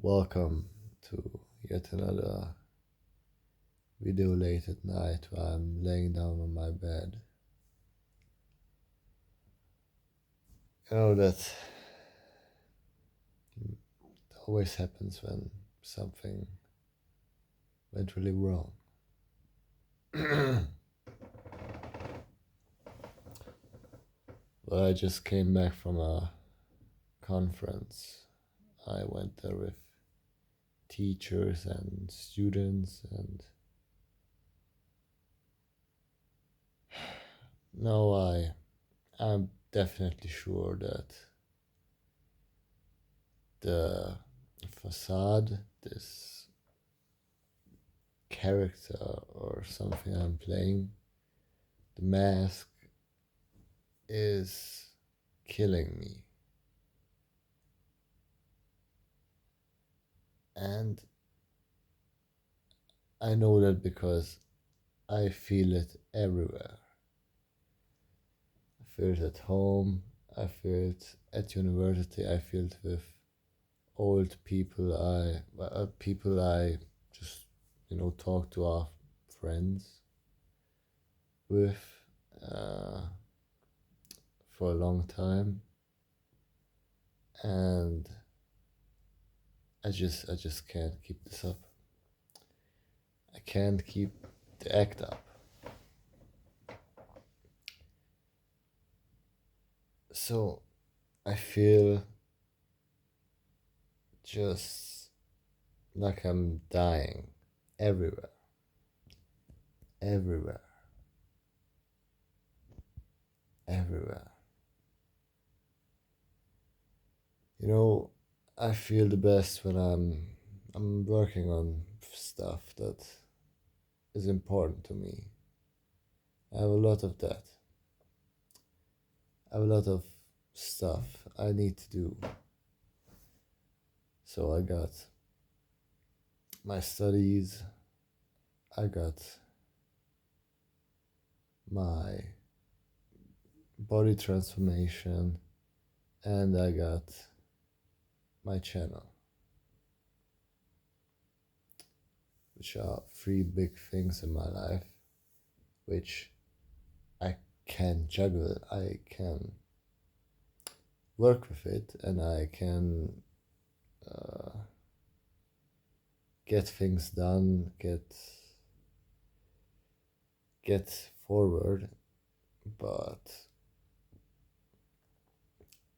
Welcome to yet another video late at night while I'm laying down on my bed. You know that always happens when something went really wrong. Well, I just came back from a conference. I went there with teachers and students, and now I'm definitely sure that the facade, this character or something I'm playing, the mask is killing me. And I know that because I feel it everywhere. I feel it at home, I feel it at university, I feel it with old people people I just talk to, our friends with uh, for a long time, and I just can't keep this up. I can't keep the act up. So I feel just like I'm dying everywhere, everywhere, everywhere. You know, I feel the best when I'm working on stuff that is important to me. I have a lot of that. I have a lot of stuff I need to do. So I got my studies, I got my body transformation, and I got my channel, which are three big things in my life, which I can juggle. I can work with it, and I can uh, get things done, get forward, but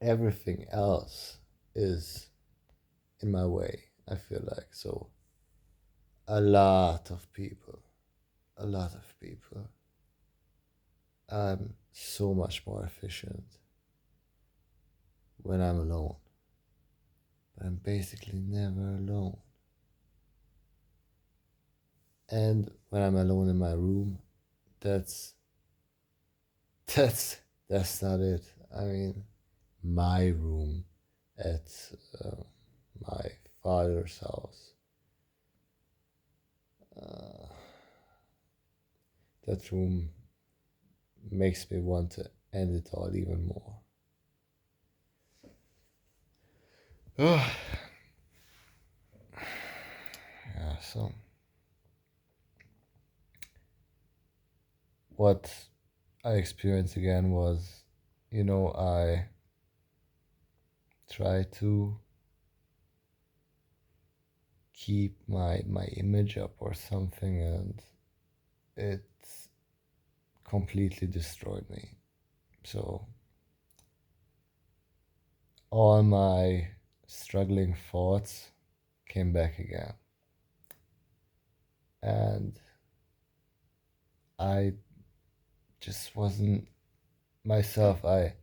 everything else is in my way. I feel like so. A lot of people, a lot of people. I'm so much more efficient when I'm alone. But I'm basically never alone. And when I'm alone in my room, that's that's that's not it. I mean, my room at uh, my father's house. Uh, that room makes me want to end it all even more. Yeah, so what I experienced again was, I try to keep my image up or something, and it completely destroyed me. So all my struggling thoughts came back again, and I just wasn't myself. I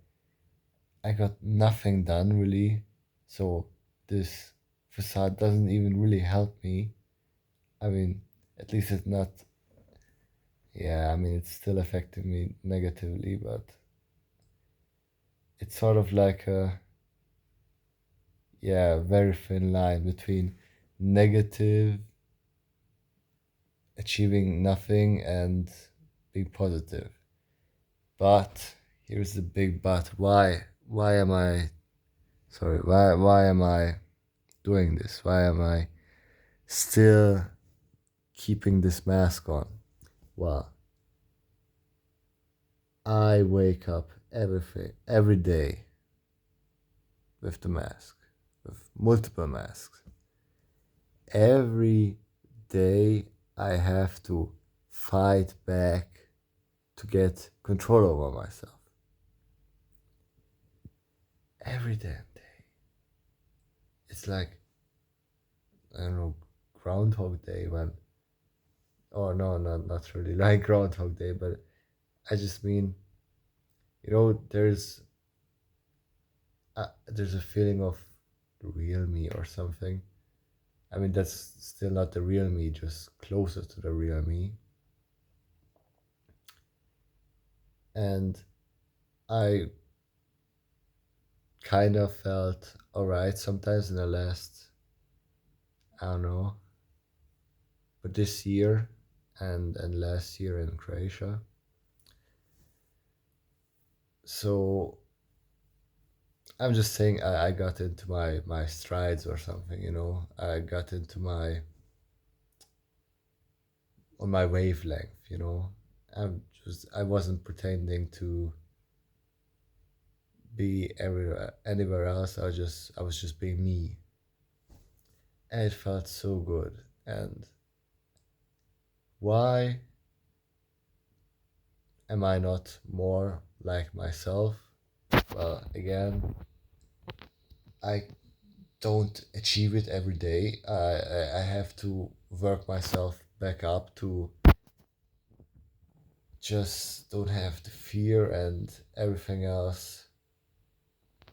got nothing done really, so this facade doesn't even really help me. I mean, at least it's not. Yeah, I mean, it's still affecting me negatively, but it's sort of like a, yeah, very thin line between negative, achieving nothing, and being positive. But here's the big but. Why am I sorry, why am I doing this? Why am I still keeping this mask on? Well, I wake up every day with the mask, with multiple masks. Every day I have to fight back to get control over myself. Every damn day. It's like, I don't know, Groundhog Day when, oh no, not really like Groundhog Day, but I just mean, there's a feeling of the real me or something. I mean, that's still not the real me, just closer to the real me. And I kind of felt alright sometimes in the last, I don't know, but this year and last year in Croatia. So I'm just saying I got into my strides or something, I got into on my wavelength, I wasn't pretending to be anywhere else. I was just being me. And it felt so good. And why am I not more like myself? Well, again, I don't achieve it every day. I have to work myself back up to just don't have the fear and everything else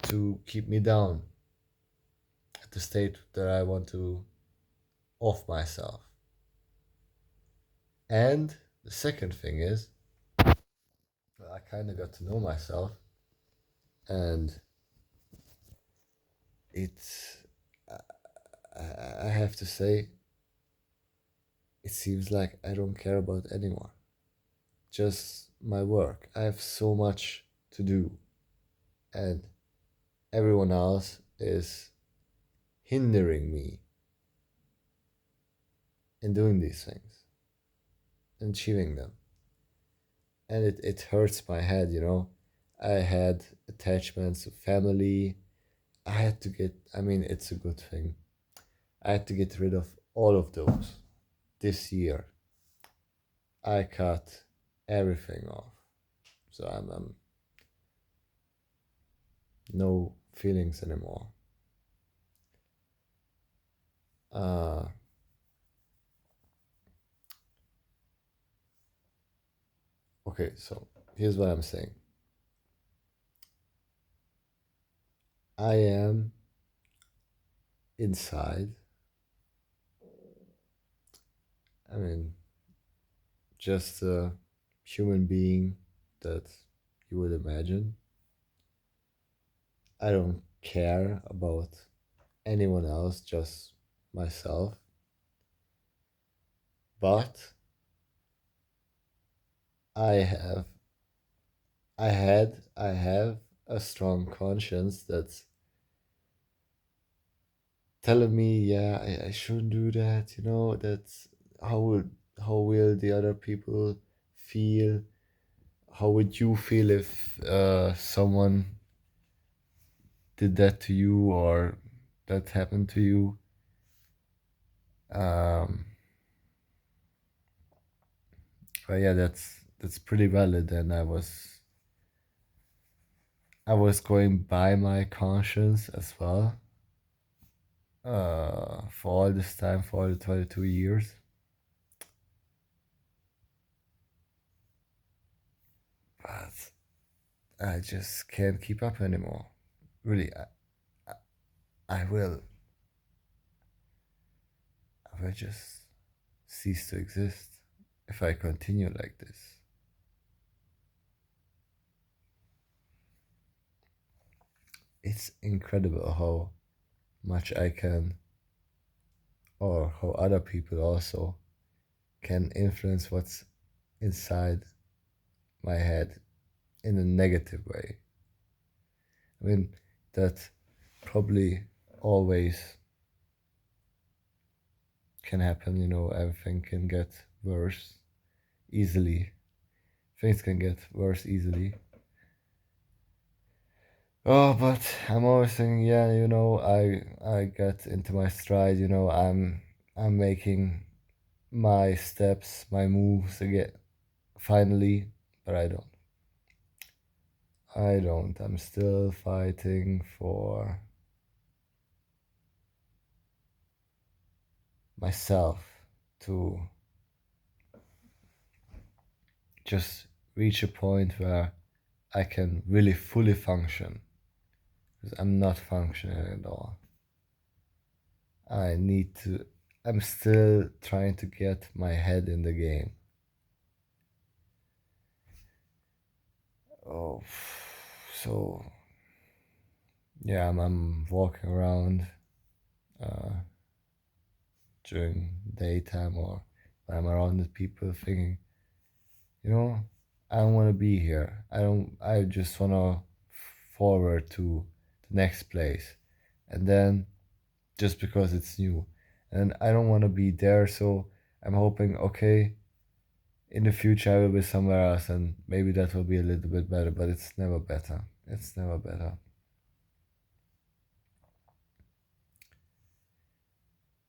to keep me down at the state that I want to off myself. And the second thing is, I kind of got to know myself, and it's, I have to say, it seems like I don't care about anyone, just my work. I have so much to do, and everyone else is hindering me in doing these things and achieving them. And it hurts my head, I had attachments to family. I mean, it's a good thing. I had to get rid of all of those this year. I cut everything off. So I'm no feelings anymore. Uh, okay, so here's what I'm saying. I am inside. I mean, just a human being that you would imagine. I don't care about anyone else, just myself. But I have, I have a strong conscience that's telling me, yeah, I shouldn't do that. That's how will the other people feel? How would you feel if someone did that to you or that happened to you? Um, but yeah, that's pretty valid, and I was going by my conscience as well. For all this time, for all the 22 years. But I just can't keep up anymore. Really, I will. I will just cease to exist if I continue like this. It's incredible how much I can, or how other people also can influence what's inside my head in a negative way. I mean, that probably always can happen, everything can get worse easily. Things can get worse easily. Oh, but I'm always thinking, yeah, I get into my stride, I'm making my steps, my moves again finally, but I don't. I don't. I'm still fighting for myself to just reach a point where I can really fully function. Because I'm not functioning at all. I need to. I'm still trying to get my head in the game. Oh, so yeah, I'm walking around uh, during daytime or when I'm around the people thinking, you know, I don't want to be here. I don't. I just want to forward to the next place, and then just because it's new, and I don't want to be there. So I'm hoping, okay, in the future I will be somewhere else, and maybe that will be a little bit better. But it's never better. It's never better.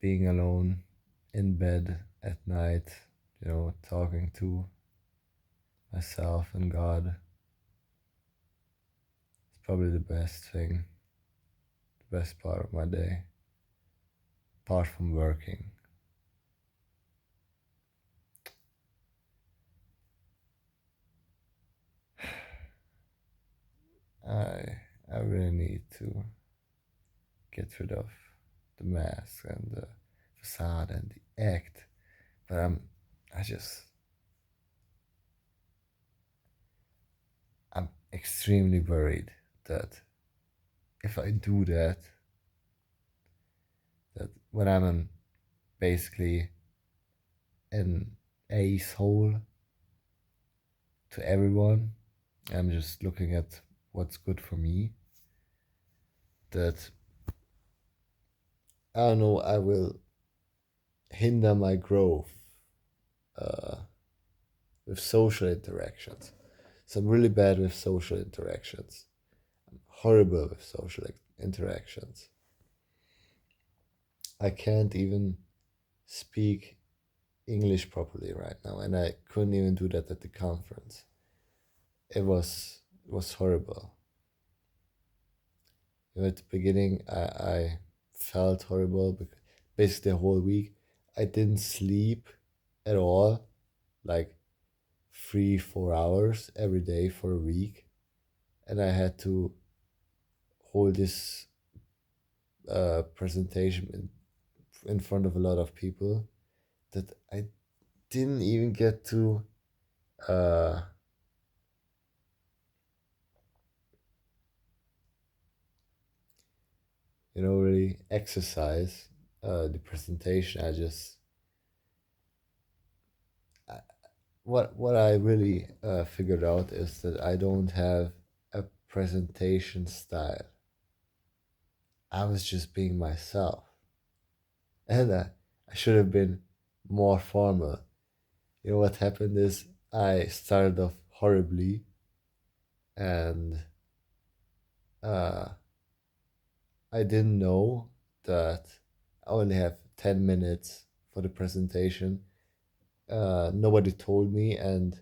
Being alone in bed at night, talking to myself and God. It's probably the best thing, the best part of my day, apart from working. I I really need to get rid of the mask and the facade and the act, but I just I'm extremely worried that if I do that, that when I'm basically an ace hole to everyone, I'm just looking at what's good for me. That I don't know, I will hinder my growth uh, with social interactions. So I'm really bad with social interactions. I'm horrible with social interactions. I can't even speak English properly right now, and I couldn't even do that at the conference. It was horrible. At the beginning, I felt horrible because basically the whole week I didn't sleep at all, like 3 4 hours every day for a week, and I had to hold this presentation in front of a lot of people that I didn't even get to uh, really exercise the presentation. I, what I really figured out is that I don't have a presentation style. I was just being myself, and I should have been more formal. What happened is I started off horribly, and uh, I didn't know that I only have 10 minutes for the presentation. Nobody told me, and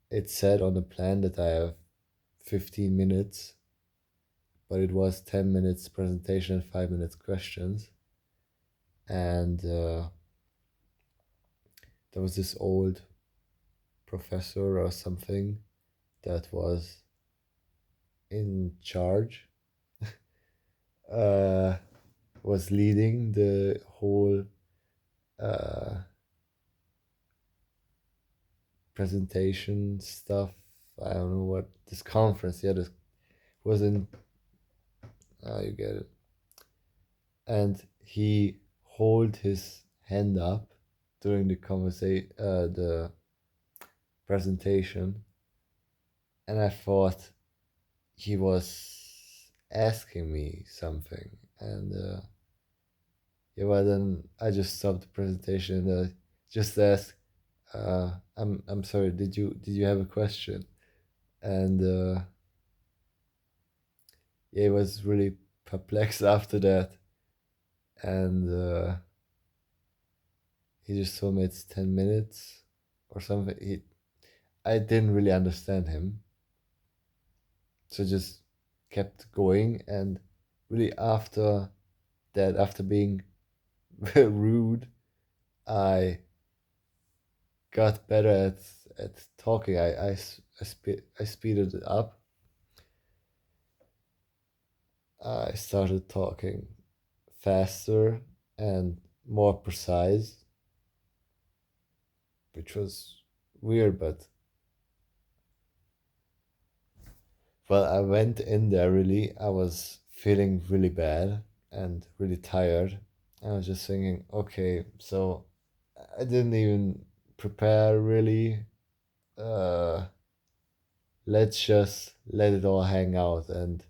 it said on the plan that I have 15 minutes, but it was 10 minutes presentation and 5 minutes questions. And there was this old professor or something that was in charge, uh, was leading the whole uh, presentation stuff. I don't know what this conference. Yeah, this was in. You get it. And he hold his hand up during the the presentation, and I thought he was asking me something, and Yeah, well then I just stopped the presentation and just asked, I'm sorry, did you have a question? And yeah, he was really perplexed after that, and he just told me it's 10 minutes or something. I didn't really understand him, so just kept going, and really after that, after being rude, I got better at talking. I speeded it up. I started talking faster and more precise, which was weird, but well, I went in there really. I was feeling really bad and really tired. I was just thinking, okay, so I didn't even prepare really. Uh, let's just let it all hang out and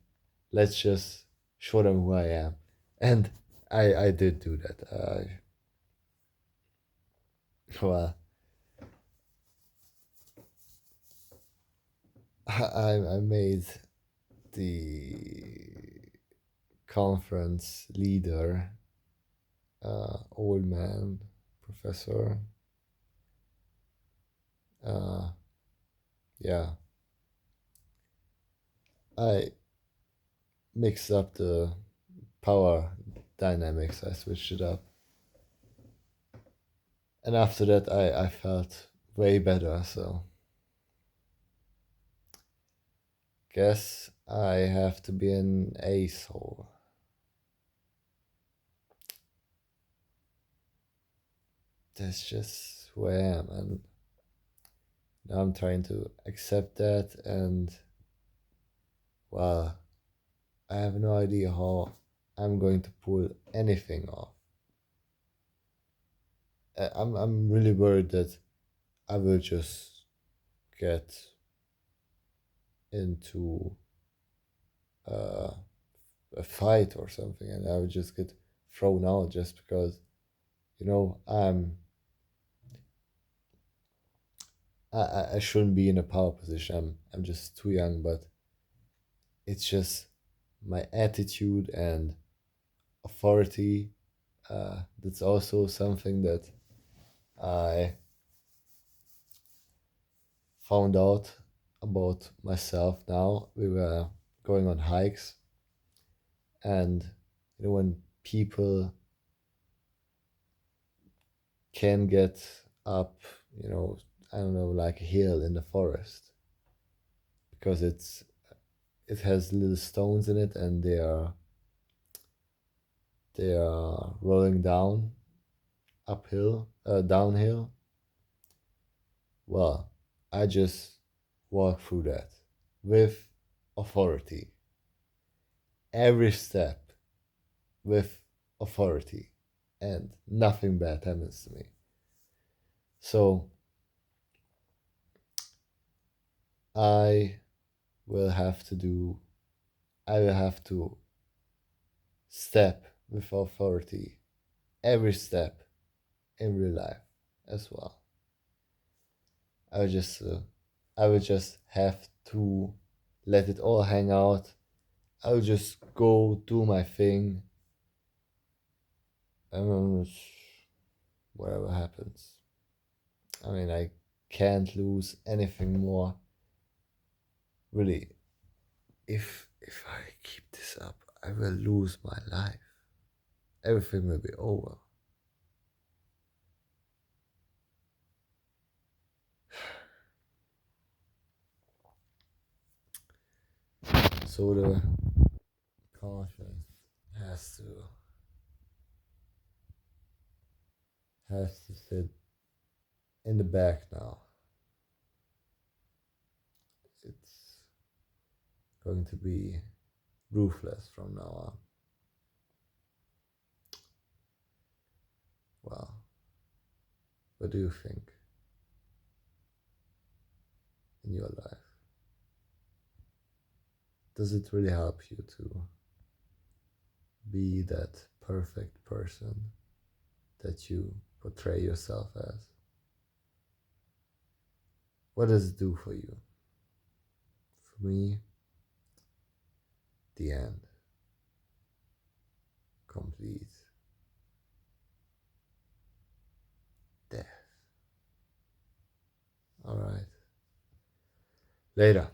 let's just show them who I am. And I did do that. Well, I made the conference leader, old man, professor. Uh, yeah, I mixed up the power dynamics. I switched it up, and after that, I felt way better. So guess I have to be an asshole. That's just who I am, and now I'm trying to accept that. And well, I have no idea how I'm going to pull anything off. I'm really worried that I will just get into uh, a fight or something, and I will just get thrown out just because I shouldn't be in a power position. I'm just too young, but it's just my attitude and authority. That's also something that I found out about myself now. We were going on hikes, and when people can get up, you know, I don't know, like a hill in the forest, because it has little stones in it, and they are rolling down uphill, downhill. Well, I just walk through that with authority, every step with authority, and nothing bad happens to me. So I will have to do, I will have to step with authority every step in real life as well. I would just, uh, I would just have to let it all hang out. I would just go do my thing, and whatever happens. I mean, I can't lose anything more. Really, if I keep this up, I will lose my life. Everything will be over. So the caution has to has to sit in the back now. It's going to be ruthless from now on. Well, what do you think in your life? Does it really help you to be that perfect person? that you portray yourself as? What does it do for you? For me, the end. Complete death. Alright. Later.